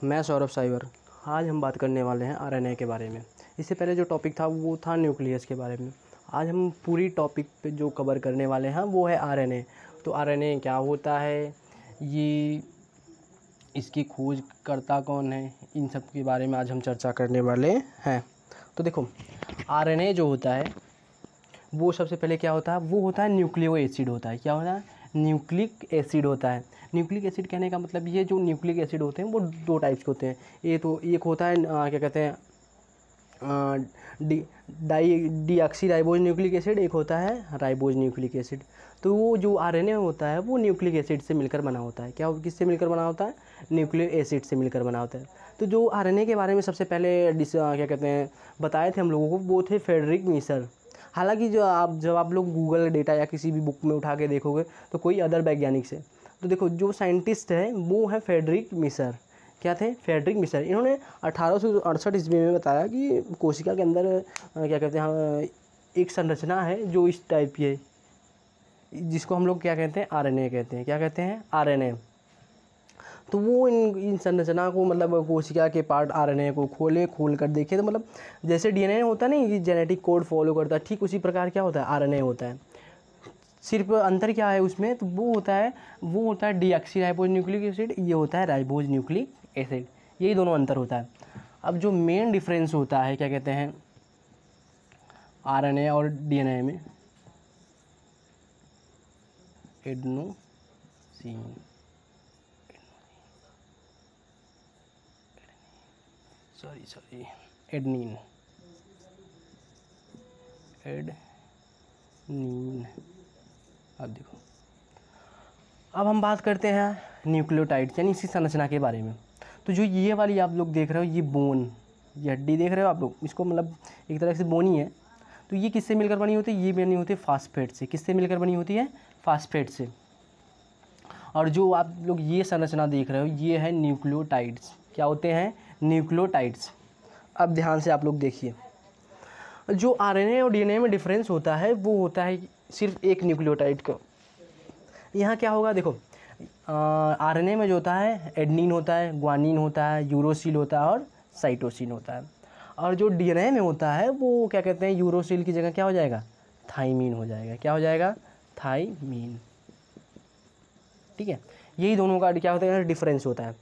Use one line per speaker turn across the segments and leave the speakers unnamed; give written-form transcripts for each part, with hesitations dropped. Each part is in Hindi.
मैं सौरभ साइबर। आज हम बात करने वाले हैं आरएनए के बारे में। इससे पहले जो टॉपिक था वो था न्यूक्लियस के बारे में। आज हम पूरी टॉपिक पे जो कवर करने वाले हैं वो है आरएनए। तो आरएनए क्या होता है, ये इसकी खोज करता कौन है, इन सब के बारे में आज हम चर्चा करने वाले हैं। तो देखो, आरएनए जो होता है वो सबसे पहले क्या होता है, वो होता है न्यूक्लियो एसिड होता है। क्या होता है? न्यूक्लिक एसिड होता है। न्यूक्लिक एसिड कहने का मतलब ये जो न्यूक्लिक एसिड होते हैं वो दो टाइप्स के होते हैं। ये तो एक होता है क्या कहते हैं डीऑक्सी राइबोज न्यूक्लिक एसिड, एक होता है राइबोज न्यूक्लिक एसिड। तो वो जो आरएनए होता है वो न्यूक्लिक एसिड से मिलकर बना होता है। क्या किससे मिलकर बना होता है? न्यूक्लिक एसिड से मिलकर बना होता है। तो जो आरएनए के बारे में सबसे पहले क्या कहते हैं बताए थे हम लोगों को, वो थे फ्रेडरिक मीसर। हालांकि जब आप लोग गूगल डेटा या किसी भी बुक में उठा के देखोगे तो कोई अदर वैज्ञानिक से, तो देखो जो साइंटिस्ट है वो है फ्रेडरिक मीसर। क्या थे? Friedrich Miescher. इन्होंने 1868 ईस्वी में बताया कि कोशिका के अंदर क्या कहते हैं एक संरचना है जो इस टाइप की है, जिसको हम लोग क्या कहते हैं? आरएनए कहते हैं। क्या कहते हैं? आरएनए। तो वो इन संरचना को, मतलब कोशिका के पार्ट आरएनए को खोल कर देखे तो मतलब जैसे डीएनए होता है नहीं कि जेनेटिक कोड फॉलो करता है, ठीक उसी प्रकार क्या होता है? आरएनए होता है। सिर्फ अंतर क्या है उसमें, तो वो होता है डीऑक्सी राइबोज न्यूक्लिक एसिड, ये होता है राइबोज न्यूक्लिक एसिड। यही दोनों अंतर होता है। अब जो मेन डिफरेंस होता है क्या कहते हैं आरएनए और डीएनए में, एडेनोसिन एडनीन। अब देखो, अब हम बात करते हैं न्यूक्लियोटाइड्स यानी इसी संरचना के बारे में। तो जो ये वाली आप लोग देख रहे हो, ये बोन, ये हड्डी देख रहे हो आप लोग, इसको मतलब एक तरह से बोन ही है। तो ये किससे मिलकर बनी होती है? ये बनी होती है फास्फेट से। किससे मिलकर बनी होती है? फास्फेट से। और जो आप लोग ये संरचना देख रहे हो ये है न्यूक्लियोटाइड्स। क्या होते हैं? न्यूक्लियोटाइड्स। अब ध्यान से आप लोग देखिए, जो आरएनए और डीएनए में डिफरेंस होता है वो होता है सिर्फ एक न्यूक्लियोटाइड का। यहाँ क्या होगा, देखो आरएनए में जो होता है एडनिन होता है, ग्वानिन होता है, यूरोसिल होता है और साइटोसिन होता है। और जो डीएनए में होता है वो क्या कहते हैं, यूरोसिल की जगह क्या हो जाएगा? थाइमीन हो जाएगा। क्या हो जाएगा? थाइमीन। ठीक है, यही दोनों का क्या होता है? डिफरेंस होता है।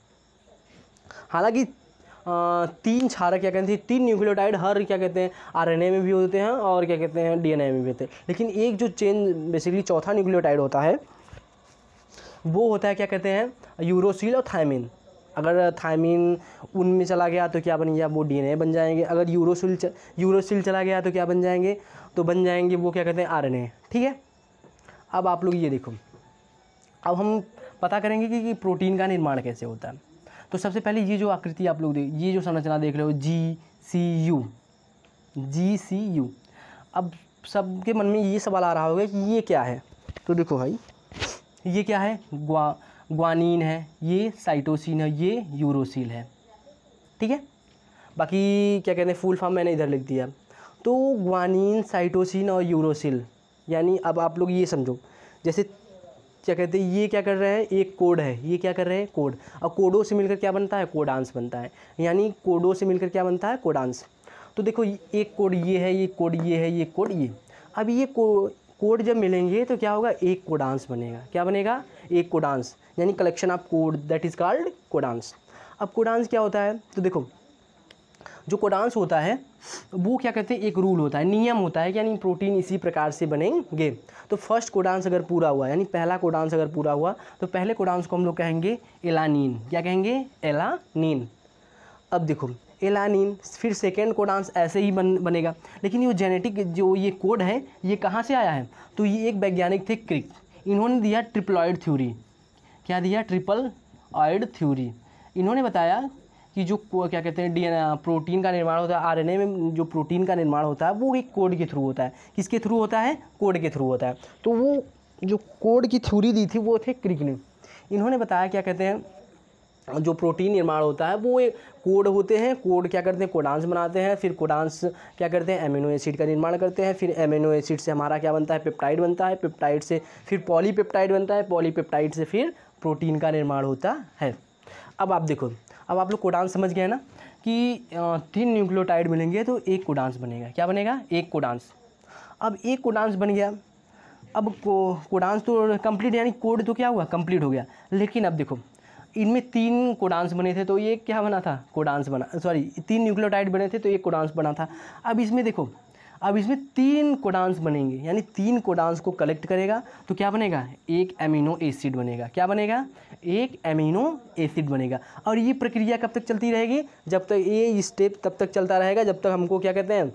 हालांकि तीन क्षारक क्या कहते हैं, तीन न्यूक्लियोटाइड हर क्या कहते हैं आरएनए में भी होते हैं और क्या कहते हैं डीएनए में भी होते हैं। लेकिन एक जो चेन बेसिकली चौथा न्यूक्लियोटाइड होता है वो होता है क्या कहते हैं यूरोसिल और थायमिन। अगर थायमिन उनमें चला गया तो क्या बन गया? वो डीएनए बन जाएंगे। अगर यूरोसिल चला गया तो क्या बन जाएंगे? तो बन जाएंगे वो क्या कहते हैं आरएनए। ठीक है, अब आप लोग ये देखो, अब हम पता करेंगे कि प्रोटीन का निर्माण कैसे होता है। तो सबसे पहले ये जो आकृति आप लोग ये जो संरचना देख रहे हो GCU। अब सबके मन में ये सवाल आ रहा होगा कि ये क्या है। तो देखो भाई, ये क्या है? ग्वानिन है, ये साइटोसिन है, ये यूरोसिल है। ठीक है, बाकी क्या कहते हैं फुल फॉर्म मैंने इधर लिख दिया। तो ग्वानिन, साइटोसिन और यूरोसिल, यानी अब आप लोग ये समझो, जैसे क्या कहते हैं ये क्या कर रहे हैं, एक कोड है, ये क्या कर रहे हैं? कोड। और कोडों से मिलकर क्या बनता है? कोडांस बनता है। यानी कोडों से मिलकर क्या बनता है? कोडांस। तो देखो एक कोड ये है, ये कोड ये है, ये कोड ये। अब ये कोड जब मिलेंगे तो क्या होगा? एक कोडांस बनेगा। क्या बनेगा? एक कोडांस, यानी collection of code, that is called codons. अब कोडांस क्या होता है? तो देखो जो कोडांस होता है वो क्या कहते हैं एक रूल होता है, नियम होता है, यानी प्रोटीन इसी प्रकार से बनेंगे। तो फर्स्ट कोडांस अगर पूरा हुआ, यानी पहला कोडांस अगर पूरा हुआ तो पहले कोडांस को हम लोग कहेंगे एलानिन। क्या कहेंगे? एलानिन। अब देखो एलानिन, फिर सेकेंड कोडांस ऐसे ही बनेगा। लेकिन ये जेनेटिक जो ये कोड है ये कहाँ से आया है? तो ये एक वैज्ञानिक थे क्रिक, इन्होंने दिया ट्रिपलॉइड थ्योरी। क्या दिया? ट्रिपलॉइड थ्योरी। इन्होंने बताया कि जो क्या कहते हैं डीएनए प्रोटीन का निर्माण होता है, आरएनए में जो प्रोटीन का निर्माण होता है वो एक कोड के थ्रू होता है। किसके थ्रू होता है? कोड के थ्रू होता है। तो वो जो कोड की थ्योरी दी थी वो थे क्रिक ने। इन्होंने बताया क्या कहते हैं जो प्रोटीन निर्माण होता है वो एक कोड होते हैं। कोड क्या करते हैं? कोडांस बनाते हैं। फिर कोडांस क्या करते हैं? एमिनो एसिड का निर्माण करते हैं। फिर एमिनो एसिड से हमारा क्या बनता है? पेप्टाइड बनता है। पेप्टाइड से फिर पॉलीपेप्टाइड बनता है। पॉलीपेप्टाइड से फिर प्रोटीन का निर्माण होता है। अब आप देखो, अब आप लोग कोडान समझ गए ना कि 3 न्यूक्लियोटाइड मिलेंगे तो एक कोडांस बनेगा। क्या बनेगा? एक कोडांस। अब एक कोडांस बन गया, अब कोडांस तो कंप्लीट, यानी कोड तो क्या हुआ? कंप्लीट हो गया। लेकिन अब देखो इनमें 3 कोडांस बने थे तो ये क्या बना था? कोडांस बना, सॉरी 3 न्यूक्लियोटाइड बने थे तो एक कोडांस बना था। अब इसमें देखो, अब इसमें 3 कोडांस बनेंगे, यानी 3 कोडांस को कलेक्ट करेगा तो क्या बनेगा? एक एमिनो एसिड बनेगा। क्या बनेगा? एक एमिनो एसिड बनेगा। और ये प्रक्रिया कब तक चलती रहेगी? जब तक ये स्टेप तब तक चलता रहेगा जब तक हमको क्या कहते हैं,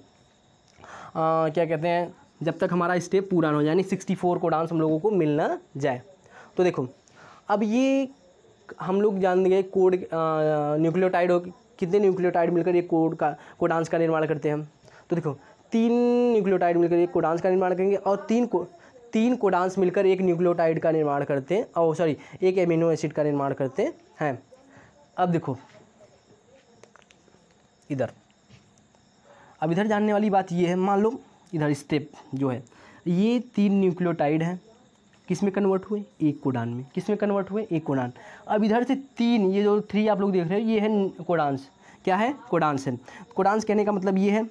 जब तक हमारा स्टेप पूरा ना हो, यानी 64 कोडांस हम लोगों को मिल ना जाए। तो देखो अब ये हम लोग जान गए कोड, न्यूक्लियोटाइड हो, कितने न्यूक्लियोटाइड मिलकर एक कोडांस का निर्माण करते हैं। तो देखो 3 न्यूक्लियोटाइड मिलकर एक कोडांस का निर्माण करेंगे और 3 कोडांस मिलकर एक न्यूक्लियोटाइड का निर्माण करते हैं, और सॉरी एक एमिनो एसिड का निर्माण करते हैं। अब देखो इधर, अब इधर जानने वाली बात ये है, मान लो इधर स्टेप जो है, ये 3 न्यूक्लियोटाइड हैं, किस में कन्वर्ट हुए? एक कोडान में। किस में कन्वर्ट हुए? एक कोडान। अब इधर से 3, ये जो 3 आप लोग देख रहे हो ये है कोडांस। क्या है? कोडांस है। कोडांस कहने का मतलब ये है,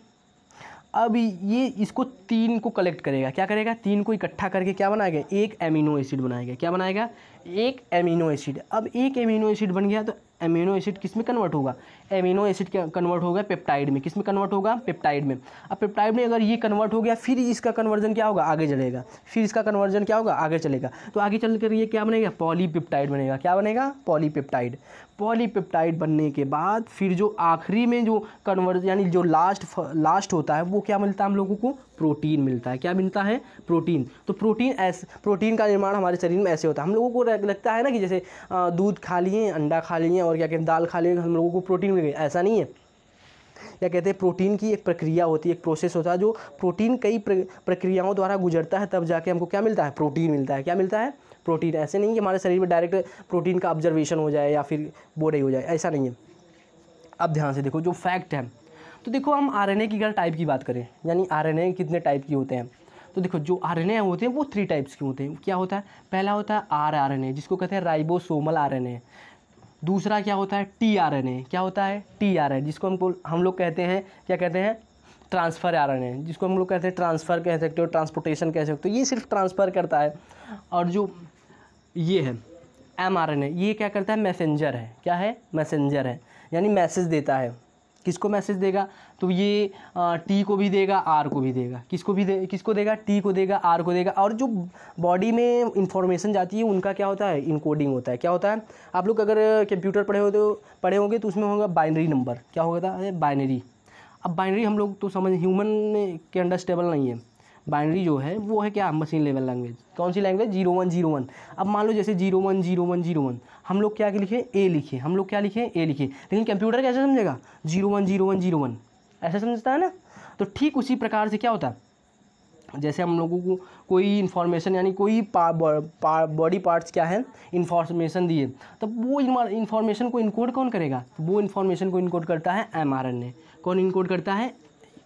अब ये इसको 3 को कलेक्ट करेगा। क्या करेगा? 3 को इकट्ठा करके क्या बनाएगा? एक एमिनो एसिड बनाएगा। क्या बनाएगा? एक एमिनो एसिड। अब एक एमिनो एसिड बन गया तो एमिनो एसिड किस में कन्वर्ट होगा? एमिनो एसिड कन्वर्ट होगा पेप्टाइड में। किस में कन्वर्ट होगा? पेप्टाइड में। अब पेप्टाइड में अगर ये कन्वर्ट हो गया फिर इसका कन्वर्जन क्या होगा? आगे चलेगा। फिर इसका कन्वर्जन क्या होगा? आगे चलेगा। तो आगे चल कर ये क्या बनेगा? पॉलीपेप्टाइड बनेगा। क्या बनेगा? पॉलीपेप्टाइड। पॉलीपेप्टाइड बनने के बाद फिर जो आखिरी में जो कन्वर्जन, यानी जो लास्ट होता है वो क्या मिलता है हम लोगों को? प्रोटीन मिलता है। क्या मिलता है? प्रोटीन। तो प्रोटीन का निर्माण हमारे शरीर में ऐसे होता है। हम लोगों को लगता है ना कि जैसे दूध खा लिए, अंडा खा लिए और क्या कहते हैं दाल खा लिए, हम लोगों को प्रोटीन मिल गया, ऐसा नहीं है। क्या कहते हैं, प्रोटीन की एक प्रक्रिया होती है, एक प्रोसेस होता है, जो प्रोटीन कई प्रक्रियाओं द्वारा गुजरता है, तब जाके हमको क्या मिलता है? प्रोटीन मिलता है। क्या मिलता है? प्रोटीन। ऐसे नहीं कि हमारे शरीर में डायरेक्ट प्रोटीन का ऑब्जर्वेशन हो जाए या फिर बॉडी हो जाए, ऐसा नहीं है। अब ध्यान से देखो जो फैक्ट है, तो देखो हम आरएनए की अगर टाइप की बात करें, यानी आरएनए कितने टाइप के होते हैं, तो देखो जो आरएनए होते हैं वो 3 टाइप्स के होते हैं। क्या होता है? पहला होता है आरएनए, जिसको कहते हैं राइबोसोमल आरएनए। दूसरा क्या होता है? टीआरएनए। क्या होता है? टीआरएनए, जिसको हम लोग कहते हैं, क्या कहते हैं? ट्रांसफ़र आरएनए, जिसको हम लोग कहते हैं ट्रांसफ़र कह सकते हो, ट्रांसपोर्टेशन कह सकते हो, ये सिर्फ ट्रांसफ़र करता है। और जो ये है एमआरएनए, ये क्या करता है? मैसेंजर है। क्या है? मैसेंजर है, यानी मैसेज देता है। किसको मैसेज देगा? तो ये टी को भी देगा, आर को भी देगा। किसको देगा? टी को देगा, आर को देगा। और जो बॉडी में इंफॉर्मेशन जाती है उनका क्या होता है? इनकोडिंग होता है। क्या होता है? आप लोग अगर कंप्यूटर पढ़े होंगे तो उसमें होगा बाइनरी नंबर। क्या होगा? बाइनरी। अब बाइनरी हम लोग तो समझ, ह्यूमन के अंडरस्टेबल नहीं है। बाइनरी जो है वो है क्या? Machine level language. कौन सी लैंग्वेज? 0101। अब मान लो जैसे 010101 हम लोग क्या लिखे? ए लिखे। हम लोग क्या लिखे? ए लिखे। लेकिन कंप्यूटर कैसे समझेगा? 010101 ऐसे समझता है ना। तो ठीक उसी प्रकार से क्या होता है, जैसे हम लोगों को कोई इन्फॉर्मेशन, यानी कोई बॉडी पार्ट्स क्या है, इन्फॉर्मेशन दिए, तब वो इन्फॉर्मेशन को इनकोड कौन करेगा? वो इन्फॉर्मेशन को इनकोड करता है एमआरएनए। कौन इनकोड करता है?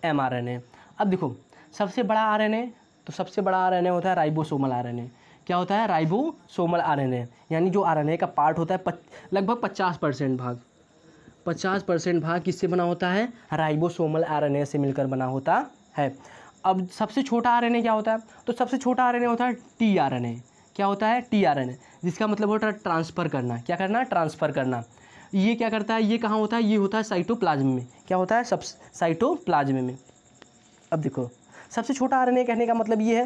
एमआरएनए। अब देखो सबसे बड़ा आरएनए, तो सबसे बड़ा आरएनए होता है राइबोसोमल आरएनए। क्या होता है? राइबोसोमल आरएनए, यानी जो आरएनए का पार्ट होता है लगभग 50% भाग, 50% भाग किससे बना होता है? राइबोसोमल आरएनए से मिलकर बना होता है। अब सबसे छोटा आरएनए क्या होता है? तो सबसे छोटा आरएनए होता है टीआरएनए। क्या होता है? टीआरएनए, जिसका मतलब होता है ट्रांसफ़र करना। क्या करना? ट्रांसफ़र करना। ये क्या करता है? ये कहाँ होता है? ये होता है साइटोप्लाज्म में। क्या होता है? सब साइटोप्लाज्म में। अब देखो सबसे छोटा आरएनए कहने का मतलब ये है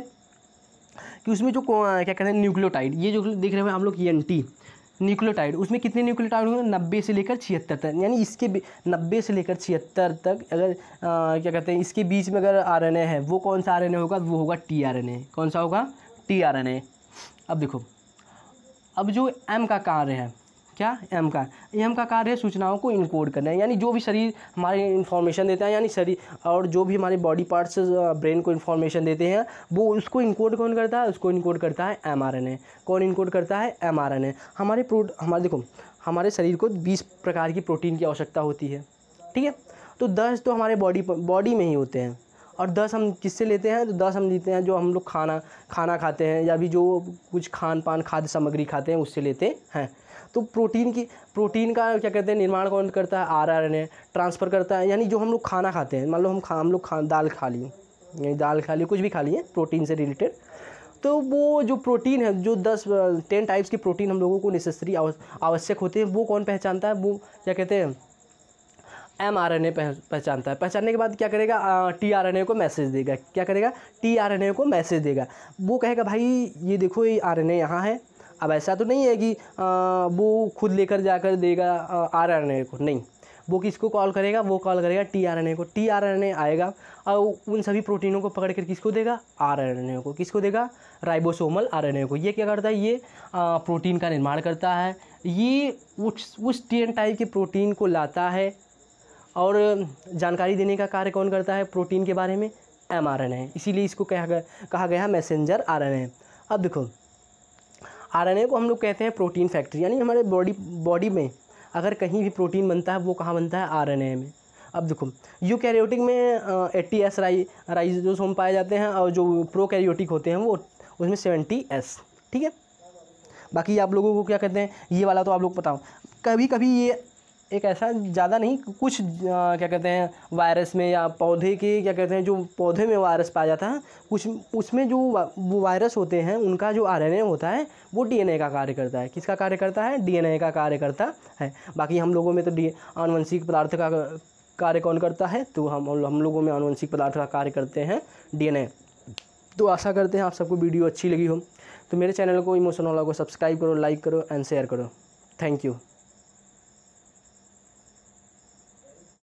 कि उसमें जो क्या कहते हैं न्यूक्लियोटाइड, ये जो देख रहे हैं हम लोग एनटी न्यूक्लियोटाइड, उसमें कितने न्यूक्लियोटाइड होंगे? 90 से लेकर 76 तक, यानी इसके 90 से लेकर 76 तक अगर क्या कहते हैं इसके बीच में अगर आरएनए है, वो कौन सा आरएनए होगा? वो होगा टीआरएनए। कौन सा होगा? टीआरएनए। अब देखो अब जो एम का कार्य है, क्या? एम का कार्य है सूचनाओं को इनकोड करना है, यानी जो भी शरीर हमारे इन्फॉर्मेशन देता है, यानी शरीर और जो भी हमारे बॉडी पार्ट्स ब्रेन को इन्फॉर्मेशन देते हैं, वो उसको इनकोड कौन करता है? उसको इनकोड करता है एमआरएनए। कौन इनकोड करता है? एमआरएनए। हमारे देखो हमारे शरीर को 20 प्रकार की प्रोटीन की आवश्यकता होती है, ठीक है। तो 10 तो हमारे बॉडी में ही होते हैं, और 10 हम किससे लेते हैं? तो 10 हम लेते हैं जो हम लोग खाना खाते हैं, या भी जो कुछ खान पान खाद्य सामग्री खाते हैं उससे लेते हैं। तो प्रोटीन का क्या कहते हैं निर्माण कौन करता है, आरएनए ट्रांसफ़र करता है। यानी जो हम लोग खाना खाते हैं, मान लो हम लोग दाल खा लिए, यानी दाल खा लिए, कुछ भी खा लिए प्रोटीन से रिलेटेड, तो वो जो प्रोटीन है, जो 10 टाइप्स के प्रोटीन हम लोगों को नेसेसरी आवश्यक होते हैं, वो कौन पहचानता है, वो क्या कहते हैं mRNA पहचानता है। पहचानने के बाद क्या करेगा, tRNA को मैसेज देगा। क्या करेगा, tRNA को मैसेज देगा। वो कहेगा भाई ये देखो ये RNA यहाँ है। अब ऐसा तो नहीं है कि वो खुद लेकर जाकर देगा RNA को, नहीं, वो किसको कॉल करेगा, वो कॉल करेगा tRNA को। tRNA आएगा और उन सभी प्रोटीनों को पकड़ कर किसको देगा, RNA को। किसको देगा, राइबोसोमल RNA को। ये क्या करता है, ये प्रोटीन का निर्माण करता है। ये उस 10 टाइप के प्रोटीन को लाता है और जानकारी देने का कार्य कौन करता है प्रोटीन के बारे में, mRNA। इसीलिए इसको कहा गया मैसेंजर RNA। अब देखो RNA को हम लोग कहते हैं प्रोटीन फैक्ट्री, यानी हमारे बॉडी में अगर कहीं भी प्रोटीन बनता है वो कहाँ बनता है, RNA में। अब देखो यूकैरियोटिक में 80S राइबोसोम पाए जाते हैं और जो प्रोकैरियोटिक होते हैं वो उसमें 70S। ठीक है, बाकी आप लोगों को क्या कहते हैं ये वाला तो आप लोग बताओ। कभी कभी ये एक ऐसा ज़्यादा नहीं, कुछ क्या कहते हैं वायरस में या पौधे के क्या कहते हैं जो पौधे में वायरस पाया जाता है, कुछ उसमें जो वो वायरस होते हैं उनका जो RNA होता है वो DNA का कार्य करता है। किसका कार्य करता है, DNA का कार्य करता है। बाकी हम लोगों में तो आनुवंशिक पदार्थ का कार्य कौन करता है, तो हम लोगों में आनुवंशिक पदार्थ का कार्य करते हैं DNA। तो आशा करते हैं आप सबको वीडियो अच्छी लगी हो। तो मेरे चैनल को इमोशनल वाला को सब्सक्राइब करो, लाइक करो एंड शेयर करो। Thank you.